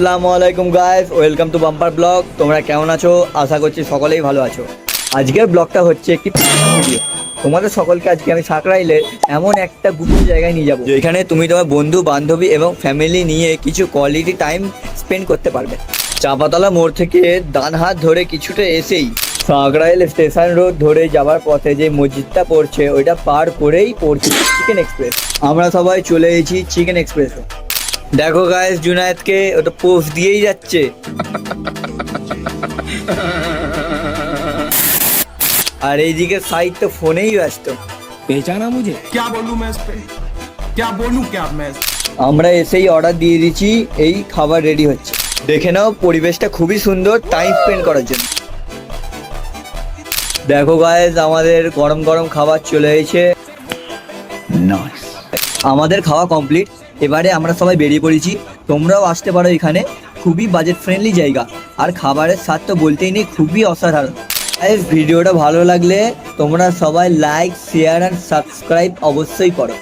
আসসালামু আলাইকুম guys, welcome to bumper blog. তোমরা কেমন আছো? আশা করছি সকলেই ভালো আছো। আজকের ব্লগটা হচ্ছে একটি ভিডিও। তোমাদের সকলকে আজকে আমি সাকরাইলে এমন একটা গুপ্ত জায়গায় নিয়ে যাবো যেখানে তুমি তোমার বন্ধু বান্ধবী এবং ফ্যামিলি নিয়ে কিছু কোয়ালিটি টাইম স্পেন্ড করতে পারবে। চাপাতলা মোড় থেকে ডান হাত ধরে কিছুটা এসেই সাকরাইল স্টেশন রোড ধরে যাওয়ার পথে যে মসজিদটা পড়ছে ওইটা পার করেই পড়ছে চিকেন এক্সপ্রেস। আমরা সবাই চলে এসেছি চিকেন এক্সপ্রেসে। দেখো গাইস, জুনায়েদকে ওটা পোস্ট দিয়েই যাচ্ছে। আর এইদিকে সাইড তো ফোনেই ব্যস্ত। पहचाना मुझे? क्या बोलूं मैं इस पे, क्या बोलूं क्या मैं আমরা এসেই অর্ডার দিয়ে দিচ্ছি, এই খাবার রেডি হচ্ছে। দেখে নাও, পরিবেশটা খুবই সুন্দর টাইম স্পেন্ড করার জন্য। দেখো গাইস, আমাদের গরম গরম খাবার চলে এসেছে। আমাদের খাওয়া কমপ্লিট। এবারে আমরা সবাই বেরিয়ে পড়েছি। তোমরাও আসতে পারো এখানে, খুবই বাজেট ফ্রেন্ডলি জায়গা। আর খাবারের স্বাদ তো বলতেই নেই, খুবই অসাধারণ। গাইস, ভিডিওটা ভালো লাগলে তোমরা সবাই লাইক, শেয়ার অ্যান্ড সাবস্ক্রাইব অবশ্যই করো।